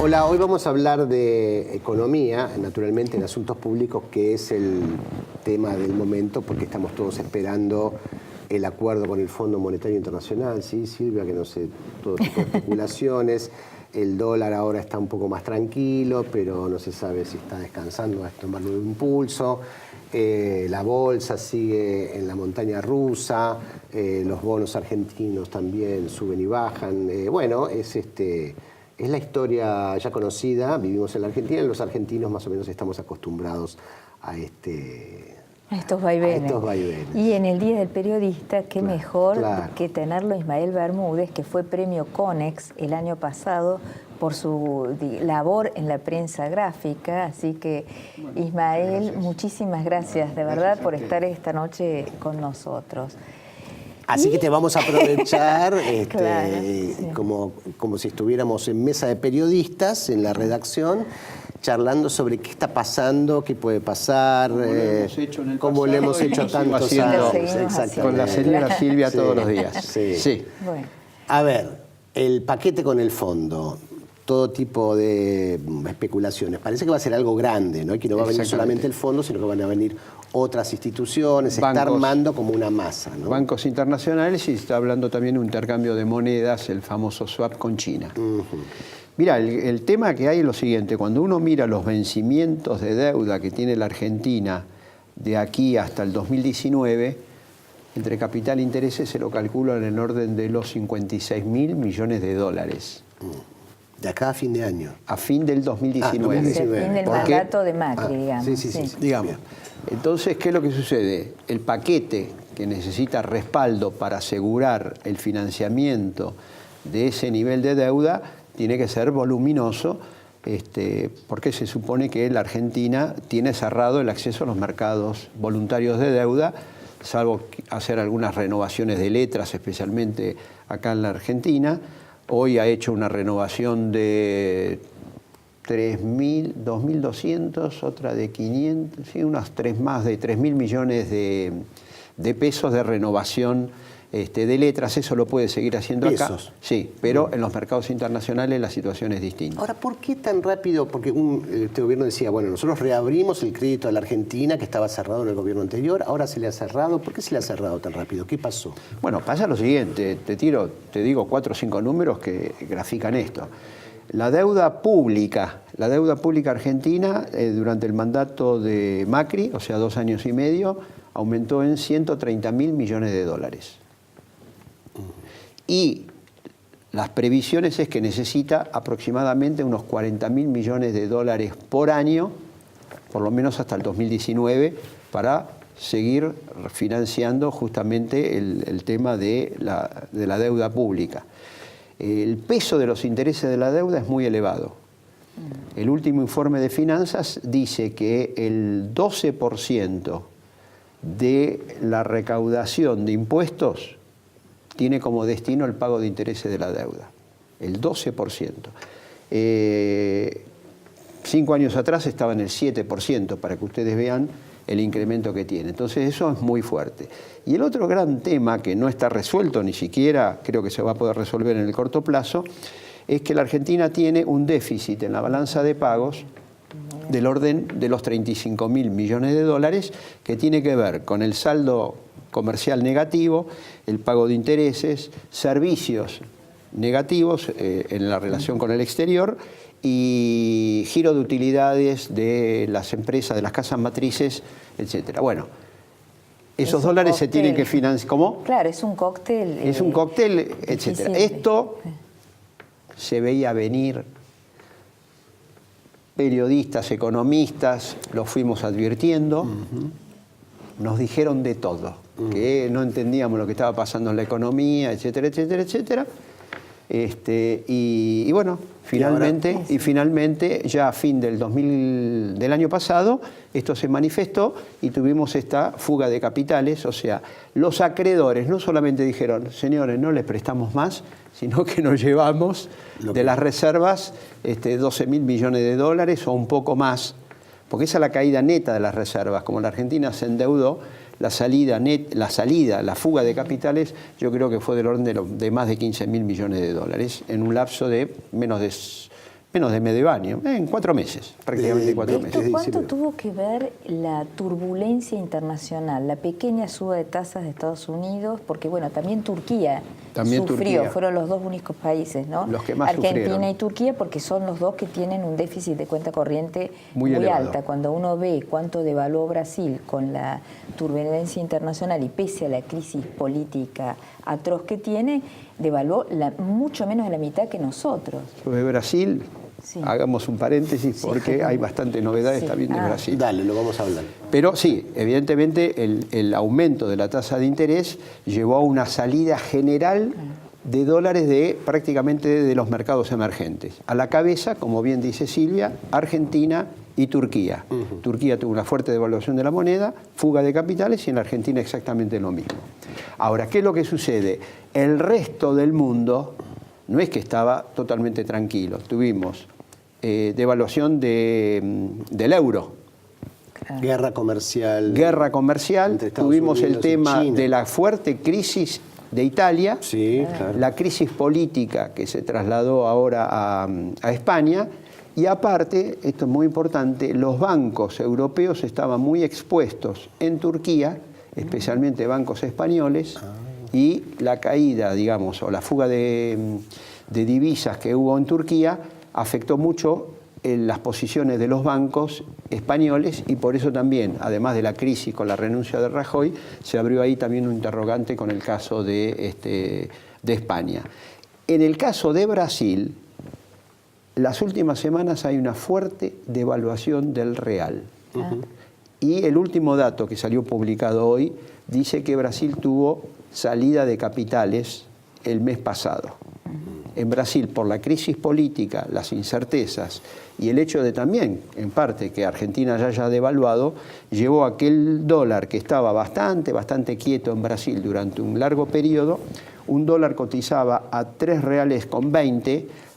Hola, hoy vamos a hablar de economía, naturalmente en asuntos públicos, que es el tema del momento, porque estamos todos esperando el acuerdo con el Fondo Monetario Internacional, ¿sí, Silvia? Que no sé, todo tipo de especulaciones. El dólar ahora está un poco más tranquilo, pero no se sabe si está descansando, va a tomarlo de impulso. La bolsa sigue en la montaña rusa, los bonos argentinos también suben y bajan. Bueno, es la historia ya conocida, vivimos en la Argentina y los argentinos más o menos estamos acostumbrados a estos vaivenes. Y en el Día del Periodista, qué mejor que tenerlo Ismael Bermúdez, que fue premio CONEX el año pasado por su labor en la prensa gráfica. Así que, Ismael, muchísimas gracias de verdad por estar esta noche con nosotros. Así que te vamos a aprovechar Claro, sí. como si estuviéramos en mesa de periodistas, en la redacción, charlando sobre qué está pasando, qué puede pasar, como lo hemos hecho tantos años. Con la señora Silvia todos los días. Sí. Bueno. A ver, el paquete con el fondo, todo tipo de especulaciones. Parece que va a ser algo grande, ¿no? Y que no va a venir solamente el fondo, sino que van a venir otras instituciones, se está armando como una masa, ¿no? Bancos internacionales, y está hablando también de un intercambio de monedas, el famoso swap con China. Mira, el tema que hay es lo siguiente: cuando uno mira los vencimientos de deuda que tiene la Argentina de aquí hasta el 2019, entre capital e intereses se lo calcula en el orden de los 56.000 millones de dólares. De acá a fin de año. A fin del 2019. Es el fin del mandato de Macri, digamos. Sí. Digamos. Entonces, ¿qué es lo que sucede? El paquete que necesita respaldo para asegurar el financiamiento de ese nivel de deuda tiene que ser voluminoso, porque se supone que la Argentina tiene cerrado el acceso a los mercados voluntarios de deuda, salvo hacer algunas renovaciones de letras, especialmente acá en la Argentina. Hoy ha hecho una renovación de 2.200, otra de 500, sí, unas más de 3.000 millones de pesos de renovación de letras. Eso lo puede seguir haciendo acá. Sí, pero en los mercados internacionales la situación es distinta. Ahora, ¿por qué tan rápido? Porque este gobierno decía, bueno, nosotros reabrimos el crédito a la Argentina, que estaba cerrado en el gobierno anterior, ahora se le ha cerrado. ¿Por qué se le ha cerrado tan rápido? ¿Qué pasó? Bueno, pasa lo siguiente, te digo 4 o 5 números que grafican esto. La deuda pública argentina durante el mandato de Macri, o sea, 2 años y medio, aumentó en 130.000 millones de dólares. Y las previsiones es que necesita aproximadamente unos 40.000 millones de dólares por año, por lo menos hasta el 2019, para seguir financiando justamente el tema de la deuda pública. El peso de los intereses de la deuda es muy elevado. El último informe de finanzas dice que el 12% de la recaudación de impuestos tiene como destino el pago de intereses de la deuda. El 12%. 5 años atrás estaba en el 7%, para que ustedes vean el incremento que tiene. Entonces eso es muy fuerte. Y el otro gran tema que no está resuelto, ni siquiera creo que se va a poder resolver en el corto plazo, es que la Argentina tiene un déficit en la balanza de pagos del orden de los 35.000 millones de dólares, que tiene que ver con el saldo comercial negativo, el pago de intereses, servicios negativos en la relación con el exterior y giro de utilidades de las empresas, de las casas matrices, etcétera. Bueno, esos dólares se tienen que financiar. ¿Cómo? Claro, es un cóctel. Es un cóctel, etcétera. Esto se veía venir. Periodistas, economistas, lo fuimos advirtiendo. Nos dijeron de todo, que no entendíamos lo que estaba pasando en la economía, etcétera, etcétera, etcétera. Y bueno, finalmente, ya a fin del año pasado, esto se manifestó y tuvimos esta fuga de capitales. O sea, los acreedores no solamente dijeron, señores, no les prestamos más, sino que nos llevamos de las reservas 12.000 millones de dólares o un poco más, porque esa es la caída neta de las reservas. Como la Argentina se endeudó, la fuga de capitales, yo creo que fue del orden de más de 15.000 millones de dólares en un lapso de menos menos de medio año, en 4 meses, prácticamente 4 meses. ¿Cuánto tuvo que ver la turbulencia internacional, la pequeña suba de tasas de Estados Unidos? Porque bueno, también Turquía sufrió, fueron los 2 únicos países, ¿no? Los que más Argentina sufrieron. Y Turquía, porque son los 2 que tienen un déficit de cuenta corriente muy alta. Cuando uno ve cuánto devaluó Brasil con la turbulencia internacional y pese a la crisis política atroz que tiene, devaluó mucho menos de la mitad que nosotros. Lo de Brasil, hagamos un paréntesis porque hay bastante novedades también de Brasil. Dale, lo vamos a hablar. Pero sí, evidentemente el aumento de la tasa de interés llevó a una salida general de dólares de prácticamente de los mercados emergentes. A la cabeza, como bien dice Silvia, Argentina y Turquía. Turquía tuvo una fuerte devaluación de la moneda, fuga de capitales, y en la Argentina exactamente lo mismo. Ahora, ¿qué es lo que sucede? El resto del mundo no es que estaba totalmente tranquilo. Tuvimos devaluación del euro. Guerra comercial. Guerra comercial. Tuvimos el tema de la fuerte crisis de Italia, la crisis política que se trasladó ahora a España, y aparte, esto es muy importante, los bancos europeos estaban muy expuestos en Turquía, especialmente bancos españoles, y la caída, digamos, o la fuga de divisas que hubo en Turquía afectó mucho en las posiciones de los bancos españoles, y por eso también, además de la crisis con la renuncia de Rajoy, se abrió ahí también un interrogante con el caso de España. En el caso de Brasil, las últimas semanas hay una fuerte devaluación del real. Y el último dato que salió publicado hoy dice que Brasil tuvo salida de capitales el mes pasado. En Brasil, por la crisis política, las incertezas y el hecho de también, en parte, que Argentina ya haya devaluado, llevó a aquel dólar que estaba bastante quieto en Brasil durante un largo periodo. Un dólar cotizaba a 3,20 reales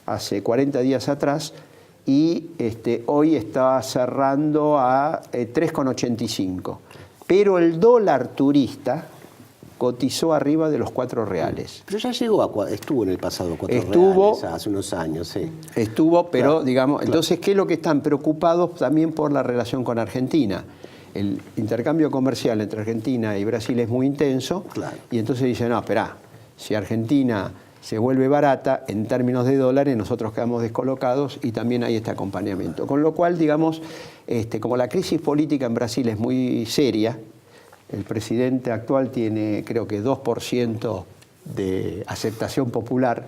hace 40 días atrás, y hoy está cerrando a 3,85. Pero el dólar turista cotizó arriba de los 4 reales. Pero ya llegó estuvo en el pasado 4 reales, hace unos años, sí. Estuvo, pero digamos, entonces, ¿qué es lo que están preocupados también por la relación con Argentina? El intercambio comercial entre Argentina y Brasil es muy intenso, y entonces dicen, no, esperá, si Argentina se vuelve barata en términos de dólares, nosotros quedamos descolocados, y también hay este acompañamiento. Con lo cual, digamos, como la crisis política en Brasil es muy seria, el presidente actual tiene, creo que 2% de aceptación popular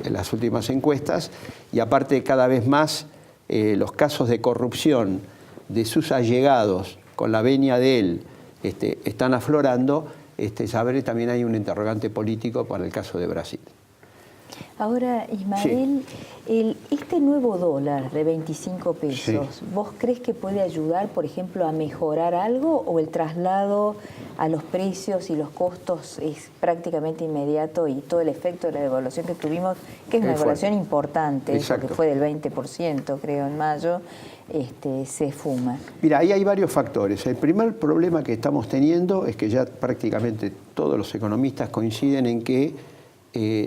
en las últimas encuestas, y aparte cada vez más los casos de corrupción de sus allegados con la venia de él están aflorando. Saber también hay un interrogante político para el caso de Brasil. Ahora, Ismael, este nuevo dólar de 25 pesos, ¿vos crees que puede ayudar, por ejemplo, a mejorar algo, o el traslado a los precios y los costos es prácticamente inmediato y todo el efecto de la devaluación que tuvimos, que es una devaluación importante, porque fue del 20%, creo, en mayo, se esfuma? Mira, ahí hay varios factores. El primer problema que estamos teniendo es que ya prácticamente todos los economistas coinciden en que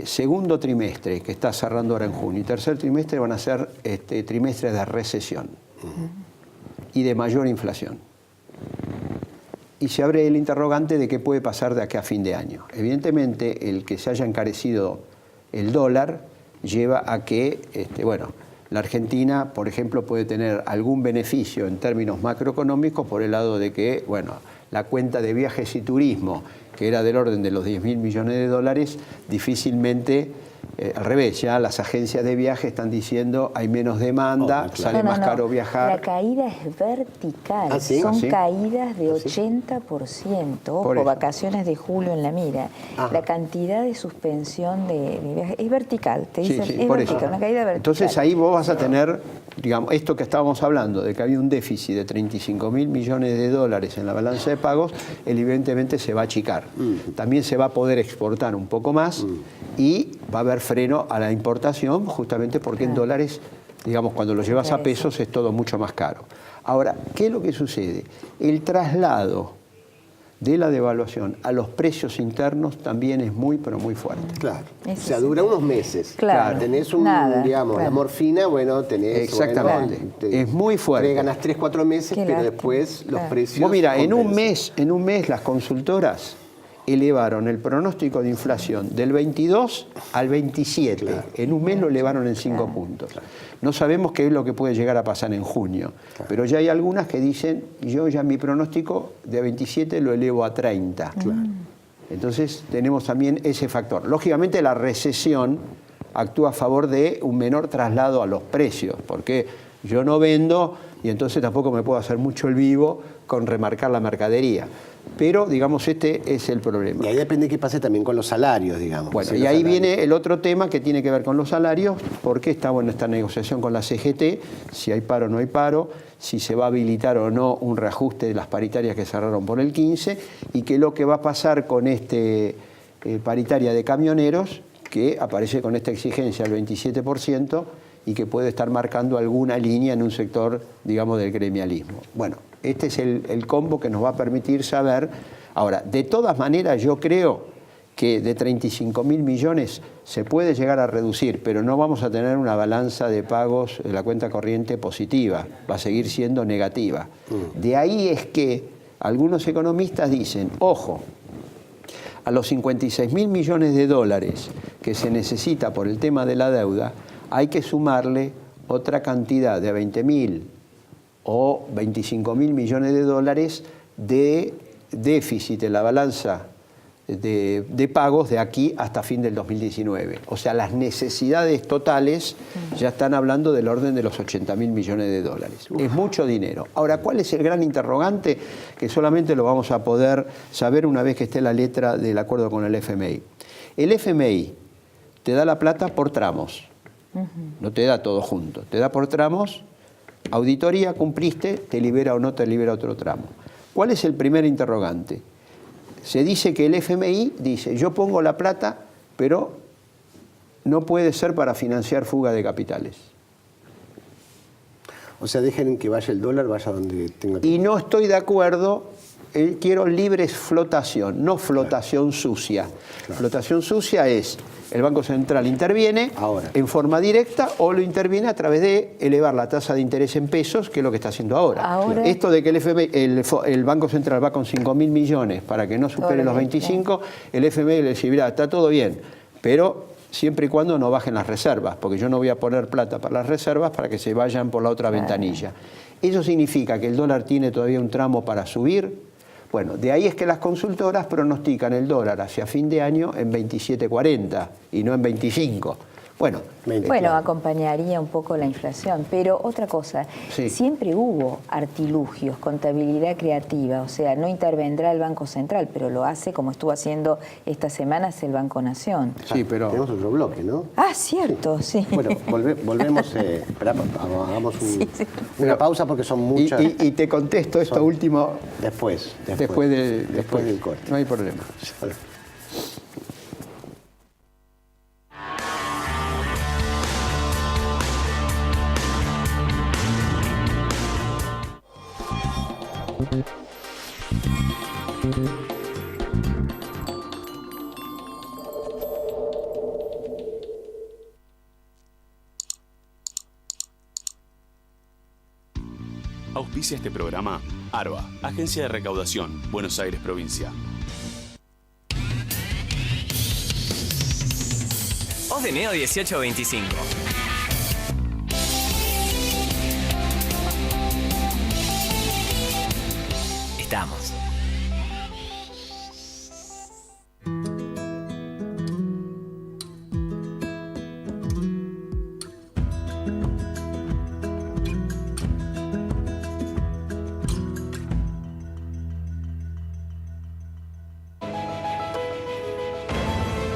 segundo trimestre, que está cerrando ahora en junio, y tercer trimestre van a ser trimestres de recesión y de mayor inflación. Y se abre el interrogante de qué puede pasar de aquí a fin de año. Evidentemente, el que se haya encarecido el dólar lleva a que, la Argentina, por ejemplo, puede tener algún beneficio en términos macroeconómicos por el lado de que, la cuenta de viajes y turismo, que era del orden de los 10.000 millones de dólares, difícilmente, al revés, ya las agencias de viaje están diciendo hay menos demanda, sale más caro viajar. La caída es vertical, son caídas de 80%, ojo, vacaciones de julio en la mira. La cantidad de suspensión de viajes es vertical, te dicen, es vertical, una caída vertical. Entonces ahí vos vas a tener, digamos, esto que estábamos hablando, de que había un déficit de 35.000 millones de dólares en la balanza de pagos, evidentemente se va a achicar. También se va a poder exportar un poco más, y va a haber freno a la importación, justamente porque en dólares, digamos, cuando lo llevas a pesos es todo mucho más caro. Ahora, ¿qué es lo que sucede? El traslado de la devaluación a los precios internos también es muy, pero muy fuerte. Claro. O sea, dura unos meses. Claro. Tenés digamos, la morfina, bueno, tenés... Exactamente. Bueno, es muy fuerte. Te ganas 3, 4 meses, pero después los precios... Vos mira, en un mes las consultoras elevaron el pronóstico de inflación del 22 al 27. Claro. En un mes lo elevaron en 5 puntos. Claro. No sabemos qué es lo que puede llegar a pasar en junio, pero ya hay algunas que dicen, yo ya mi pronóstico de 27 lo elevo a 30. Claro. Entonces tenemos también ese factor. Lógicamente la recesión actúa a favor de un menor traslado a los precios, porque yo no vendo y entonces tampoco me puedo hacer mucho el vivo con remarcar la mercadería. Pero, digamos, este es el problema. Y ahí depende qué pase también con los salarios, digamos. Bueno, y ahí viene el otro tema que tiene que ver con los salarios, porque está en esta negociación con la CGT, si hay paro o no hay paro, si se va a habilitar o no un reajuste de las paritarias que cerraron por el 15, y que lo que va a pasar con paritaria de camioneros, que aparece con esta exigencia del 27%, y que puede estar marcando alguna línea en un sector, digamos, del gremialismo. Bueno, este es el combo que nos va a permitir saber. Ahora, de todas maneras, yo creo que de 35.000 millones se puede llegar a reducir, pero no vamos a tener una balanza de pagos de la cuenta corriente positiva, va a seguir siendo negativa. De ahí es que algunos economistas dicen, ojo, a los 56.000 millones de dólares que se necesita por el tema de la deuda, hay que sumarle otra cantidad de 20.000 o 25.000 millones de dólares de déficit en la balanza de pagos de aquí hasta fin del 2019. O sea, las necesidades totales ya están hablando del orden de los 80.000 millones de dólares. Es mucho dinero. Ahora, ¿cuál es el gran interrogante? Que solamente lo vamos a poder saber una vez que esté la letra del acuerdo con el FMI. El FMI te da la plata por tramos. No te da todo junto, te da por tramos, auditoría, cumpliste, te libera o no te libera otro tramo. ¿Cuál es el primer interrogante? Se dice que el FMI dice, yo pongo la plata, pero no puede ser para financiar fuga de capitales. O sea, dejen que vaya el dólar, vaya donde tenga que ir. Y no estoy de acuerdo, quiero libre flotación, no flotación sucia. Claro. Flotación sucia es, el Banco Central interviene en forma directa o lo interviene a través de elevar la tasa de interés en pesos, que es lo que está haciendo ahora. Esto de que el Banco Central va con 5.000 millones para que no supere los 25, el FMI le dice, mira, está todo bien, pero siempre y cuando no bajen las reservas, porque yo no voy a poner plata para las reservas para que se vayan por la otra ventanilla. Eso significa que el dólar tiene todavía un tramo para subir. Bueno, de ahí es que las consultoras pronostican el dólar hacia fin de año en 27.40 y no en 25. Bueno, acompañaría un poco la inflación, pero otra cosa, siempre hubo artilugios, contabilidad creativa, o sea, no intervendrá el Banco Central, pero lo hace como estuvo haciendo estas semanas el Banco Nación. Sí, pero tenemos otro bloque, ¿no? Ah, cierto, sí. Bueno, volvemos, hagamos una pausa porque son muchas. Y te contesto esto último después del corte. No hay problema. Auspicia este programa ARBA, Agencia de Recaudación, Buenos Aires, Provincia. Voz de Neo 1825. Estamos.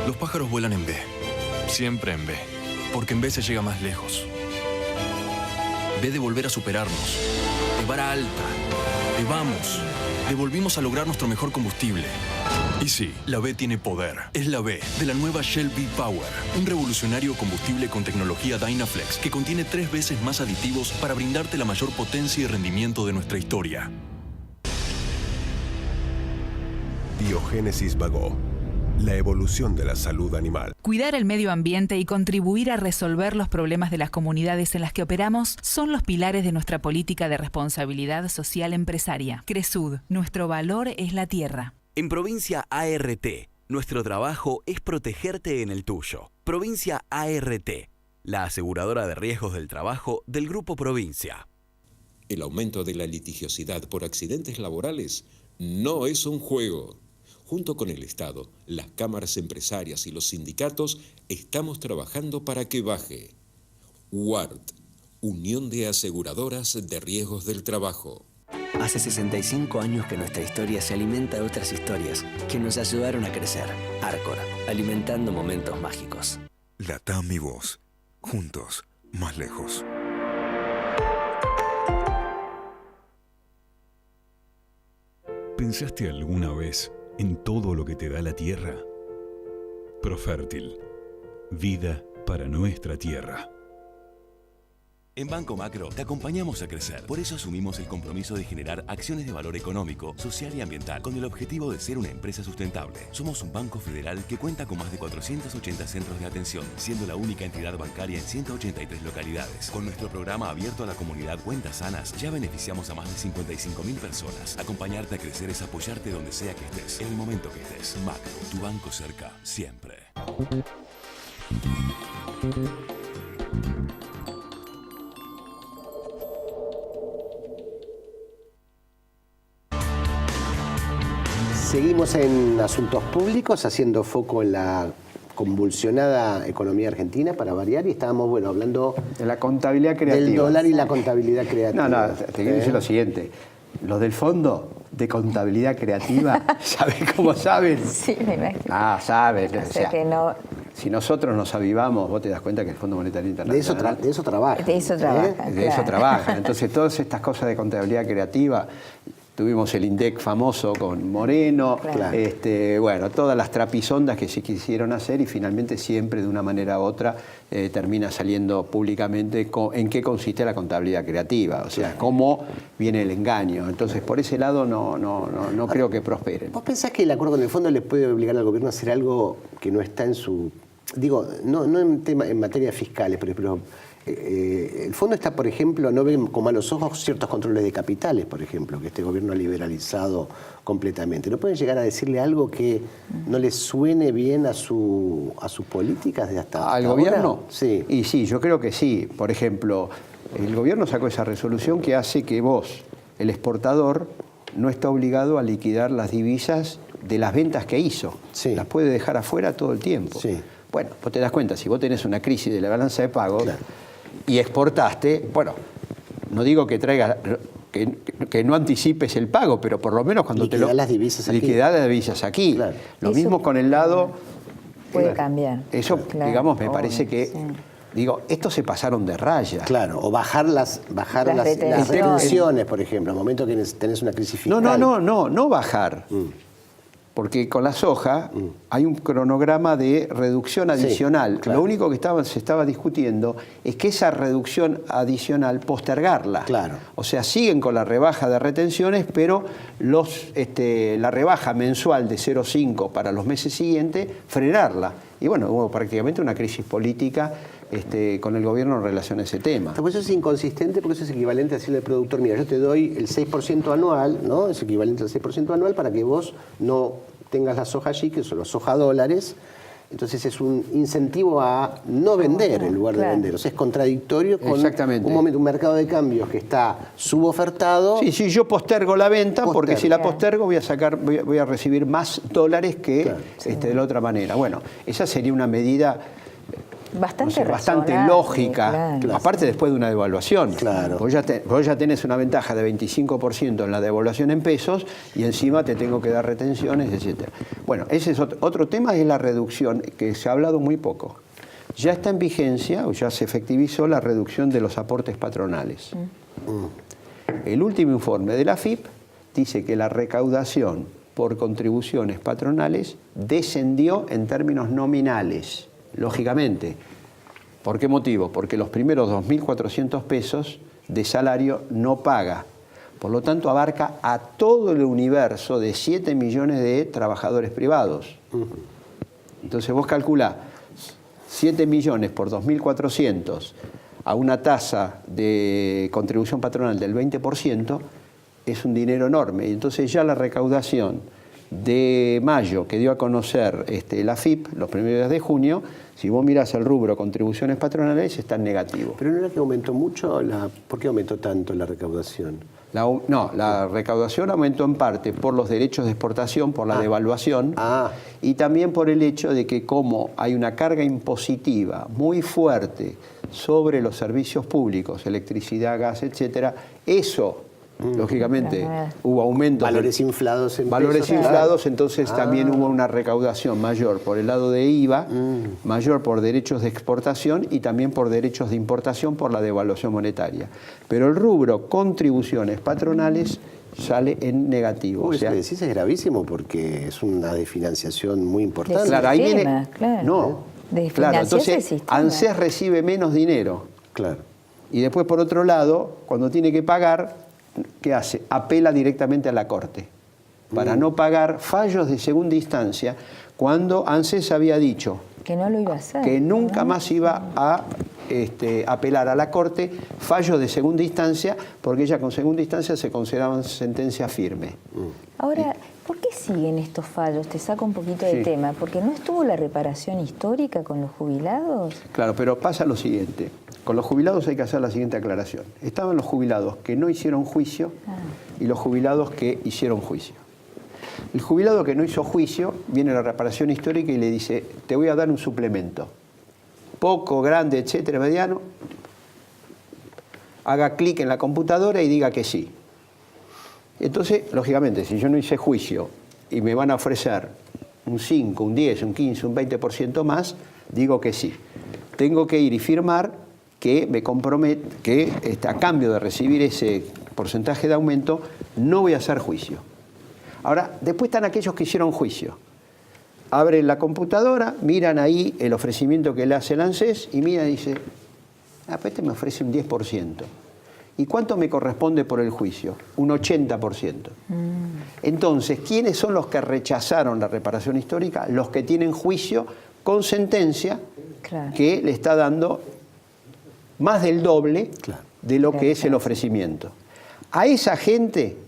Los pájaros vuelan en B, siempre en B, porque en B se llega más lejos. B de volver a superarnos, de vara alta, de vamos, de volvimos a lograr nuestro mejor combustible. Y sí, la B tiene poder. Es la B de la nueva Shell V-Power, un revolucionario combustible con tecnología Dynaflex que contiene 3 veces más aditivos para brindarte la mayor potencia y rendimiento de nuestra historia. Biogénesis Bagó. La evolución de la salud animal. Cuidar el medio ambiente y contribuir a resolver los problemas de las comunidades en las que operamos son los pilares de nuestra política de responsabilidad social empresaria. Cresud, nuestro valor es la tierra. En Provincia ART, nuestro trabajo es protegerte en el tuyo. Provincia ART, la aseguradora de riesgos del trabajo del Grupo Provincia. El aumento de la litigiosidad por accidentes laborales no es un juego. Junto con el Estado, las cámaras empresarias y los sindicatos estamos trabajando para que baje. UART, Unión de Aseguradoras de Riesgos del Trabajo. Hace 65 años que nuestra historia se alimenta de otras historias que nos ayudaron a crecer. Arcor, alimentando momentos mágicos. LATAM y vos, juntos, más lejos. ¿Pensaste alguna vez en todo lo que te da la tierra? Profértil, vida para nuestra tierra. En Banco Macro te acompañamos a crecer. Por eso asumimos el compromiso de generar acciones de valor económico, social y ambiental, con el objetivo de ser una empresa sustentable. Somos un banco federal que cuenta con más de 480 centros de atención, siendo la única entidad bancaria en 183 localidades. Con nuestro programa abierto a la comunidad Cuentas Sanas, ya beneficiamos a más de 55.000 personas. Acompañarte a crecer es apoyarte donde sea que estés, en el momento que estés. Macro, tu banco cerca, siempre. Seguimos en asuntos públicos, haciendo foco en la convulsionada economía argentina, para variar, y estábamos, bueno, hablando de la contabilidad creativa. Del dólar y la contabilidad creativa. No, te quiero decir lo siguiente. Los del Fondo de Contabilidad Creativa, ¿saben cómo saben? Sí, me imagino. Saben. O sea, que no... Si nosotros nos avivamos, vos te das cuenta que el Fondo Monetario Internacional... De eso trabaja. De eso trabaja. De eso trabaja. Entonces, todas estas cosas de contabilidad creativa... Tuvimos el INDEC famoso con Moreno, Claro. Bueno, todas las trapisondas que se quisieron hacer y finalmente siempre de una manera u otra termina saliendo públicamente en qué consiste la contabilidad creativa, o sea, cómo viene el engaño. Entonces, por ese lado no creo que prosperen. ¿Vos pensás que el acuerdo con el fondo le puede obligar al gobierno a hacer algo que no está en su... Digo, no en materia fiscales, pero el fondo está, por ejemplo, no ven con malos ojos ciertos controles de capitales, por ejemplo, que este gobierno ha liberalizado completamente. ¿No pueden llegar a decirle algo que no le suene bien a sus políticas de hasta ¿Al ahora? gobierno? Sí. Y sí, yo creo que sí. Por ejemplo, el gobierno sacó esa resolución que hace que vos, el exportador, no está obligado a liquidar las divisas de las ventas que hizo. Sí. Las puede dejar afuera todo el tiempo. Sí. Bueno, vos te das cuenta, si vos tenés una crisis de la balanza de pagos, Claro. y exportaste, bueno, no digo que traiga, que no anticipes el pago, pero por lo menos cuando liquidar las divisas aquí. Liquidar las divisas aquí. Claro. Lo Eso mismo con el lado... puede cambiar. Eso, Claro, digamos, me obvio, parece que... sí. Digo, estos se pasaron de raya. Claro, o bajar las retenciones, por ejemplo, al momento que tenés una crisis fiscal. No bajar. Porque con la soja hay un cronograma de reducción adicional. Sí, claro. Lo único que se estaba discutiendo es que esa reducción adicional postergarla. Claro. O sea, siguen con la rebaja de retenciones, pero la rebaja mensual de 0,5 para los meses siguientes, frenarla. Y bueno, hubo prácticamente una crisis política con el gobierno en relación a ese tema. Pues eso es inconsistente porque eso es equivalente a decirle al productor, mira, yo te doy el 6% anual, ¿no? Es equivalente al 6% anual para que vos no tengas la soja allí, que son los soja dólares. Entonces es un incentivo a no vender en lugar de vender. O sea, es contradictorio con un mercado de cambios que está subofertado. Sí, yo postergo la venta porque si la postergo voy a recibir más dólares que de la otra manera. Bueno, esa sería una medida bastante lógica, aparte después de una devaluación. Claro. Vos ya tenés una ventaja de 25% en la devaluación en pesos y encima te tengo que dar retenciones, etc. Bueno, ese es otro tema, es la reducción, que se ha hablado muy poco. Ya está en vigencia, o ya se efectivizó la reducción de los aportes patronales. El último informe de la AFIP dice que la recaudación por contribuciones patronales descendió en términos nominales. Lógicamente. ¿Por qué motivo? Porque los primeros 2.400 pesos de salario no paga. Por lo tanto, abarca a todo el universo de 7 millones de trabajadores privados. Entonces vos calculás 7 millones por 2.400 a una tasa de contribución patronal del 20%, es un dinero enorme. Y entonces ya la recaudación de mayo, que dio a conocer la AFIP, los primeros días de junio, si vos mirás el rubro contribuciones patronales, está en negativo. Pero no era que aumentó mucho, ¿por qué aumentó tanto la recaudación? La recaudación aumentó en parte por los derechos de exportación, por la devaluación, y también por el hecho de que como hay una carga impositiva muy fuerte sobre los servicios públicos, electricidad, gas, etcétera, eso lógicamente hubo aumentos. Valores inflados en valores inflados, entonces también hubo una recaudación mayor por el lado de IVA, mayor por derechos de exportación y también por derechos de importación por la devaluación monetaria. Pero el rubro contribuciones patronales sale en negativo. Eso que decís es gravísimo porque es una desfinanciación muy importante. Claro, ahí viene. Claro, entonces ANSES recibe menos dinero. Claro. Y después, por otro lado, cuando tiene que pagar, ¿qué hace? Apela directamente a la Corte para no pagar fallos de segunda instancia cuando ANSES había dicho que no lo iba a hacer, que nunca más iba a apelar a la Corte fallos de segunda instancia, porque ya con segunda instancia se consideraban sentencia firme. Ahora, ¿por qué siguen estos fallos? Te saco un poquito de tema, porque ¿no estuvo la reparación histórica con los jubilados? Claro, pero pasa lo siguiente. Con los jubilados hay que hacer la siguiente aclaración. Estaban los jubilados que no hicieron juicio y los jubilados que hicieron juicio. El jubilado que no hizo juicio, viene a la reparación histórica y le dice, te voy a dar un suplemento. Poco, grande, etcétera, mediano. Haga clic en la computadora y diga que sí. Entonces, lógicamente, si yo no hice juicio y me van a ofrecer un 5, un 10, un 15, un 20% más, digo que sí. Tengo que ir y firmar que me comprometo, que a cambio de recibir ese porcentaje de aumento, no voy a hacer juicio. Ahora, después están aquellos que hicieron juicio. Abren la computadora, miran ahí el ofrecimiento que le hace el ANSES y miran y dicen, pues este me ofrece un 10%. ¿Y cuánto me corresponde por el juicio? Un 80%. Entonces, ¿quiénes son los que rechazaron la reparación histórica? Los que tienen juicio con sentencia que le está dando más del doble de lo que es el ofrecimiento. A esa gente,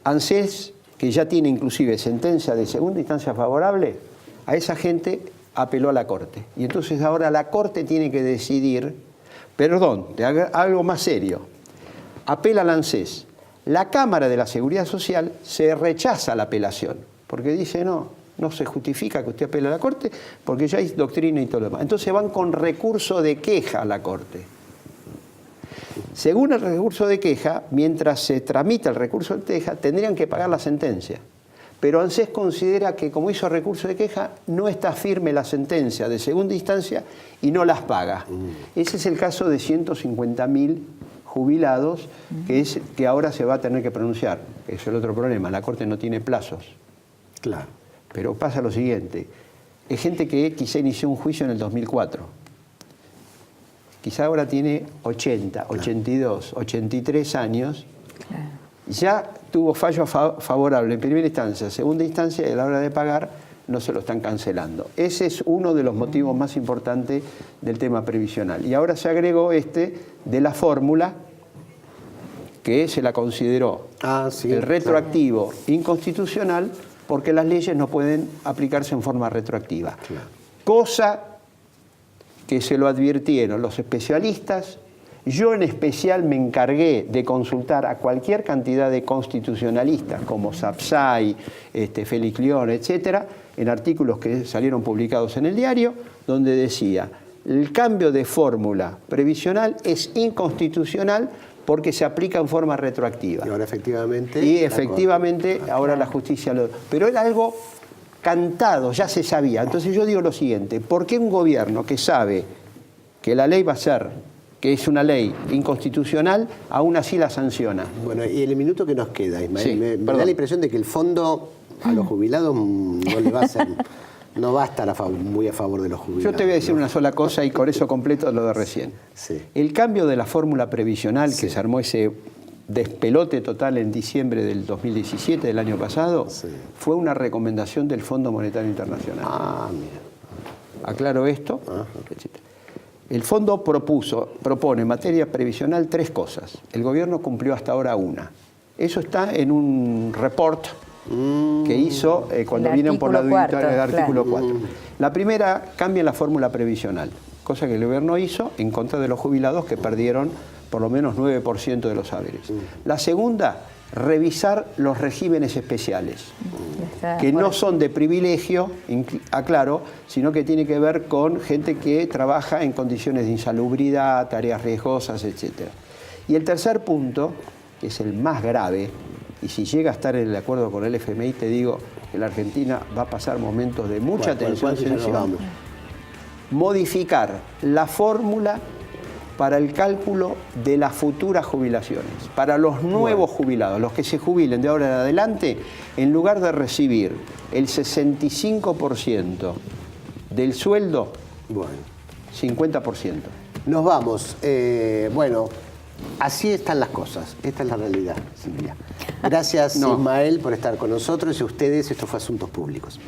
ANSES, que ya tiene inclusive sentencia de segunda instancia favorable, a esa gente apeló a la Corte. Y entonces ahora la Corte tiene que decidir, algo más serio, apela al ANSES. La Cámara de la Seguridad Social se rechaza la apelación, porque dice no se justifica que usted apele a la Corte porque ya hay doctrina y todo lo demás. Entonces van con recurso de queja a la Corte. Según el recurso de queja, mientras se tramita el recurso de queja, tendrían que pagar la sentencia. Pero ANSES considera que como hizo recurso de queja, no está firme la sentencia de segunda instancia y no las paga. Ese es el caso de 150.000 jubilados que ahora se va a tener que pronunciar. Ese es el otro problema, la Corte no tiene plazos. Claro. Pero pasa lo siguiente, es gente que quizá inició un juicio en el 2004, quizá ahora tiene 80, 82, 83 años, ya tuvo fallo favorable en primera instancia, segunda instancia y a la hora de pagar no se lo están cancelando. Ese es uno de los motivos más importantes del tema previsional. Y ahora se agregó de la fórmula que se la consideró el retroactivo inconstitucional, porque las leyes no pueden aplicarse en forma retroactiva. Cosa que se lo advirtieron los especialistas. Yo en especial me encargué de consultar a cualquier cantidad de constitucionalistas, como Sapsay, Félix León, etcétera, en artículos que salieron publicados en el diario, donde decía, el cambio de fórmula previsional es inconstitucional porque se aplica en forma retroactiva. Y ahora efectivamente... Y efectivamente ahora la justicia lo... Pero era algo cantado, ya se sabía. Entonces yo digo lo siguiente, ¿por qué un gobierno que sabe que la ley va a ser, que es una ley inconstitucional, aún así la sanciona? Bueno, y en el minuto que nos queda, Ismael, me da la impresión de que el fondo a los jubilados no le va a ser... No va a estar muy a favor de los jubilados. Yo te voy a decir una sola cosa y con eso completo lo de recién. El cambio de la fórmula previsional que se armó ese despelote total en diciembre del 2017, del año pasado, fue una recomendación del Fondo Monetario Internacional. Mira. Aclaro esto. El fondo propone en materia previsional 3 cosas. El gobierno cumplió hasta ahora una. Eso está en un report que hizo cuando vienen por la auditoría del artículo 4. La primera, cambia la fórmula previsional, cosa que el gobierno hizo en contra de los jubilados que perdieron por lo menos 9% de los saberes. La segunda, revisar los regímenes especiales, que no son de privilegio, aclaro, sino que tiene que ver con gente que trabaja en condiciones de insalubridad, tareas riesgosas, etc. Y el tercer punto, que es el más grave, y si llega a estar en el acuerdo con el FMI, te digo que la Argentina va a pasar momentos de mucha tensión, modificar la fórmula para el cálculo de las futuras jubilaciones. Para los nuevos jubilados, los que se jubilen de ahora en adelante, en lugar de recibir el 65% del sueldo, 50%. Nos vamos. Bueno, así están las cosas. Esta es la realidad, Silvia. Gracias, Ismael, por estar con nosotros y a ustedes. Esto fue Asuntos Públicos.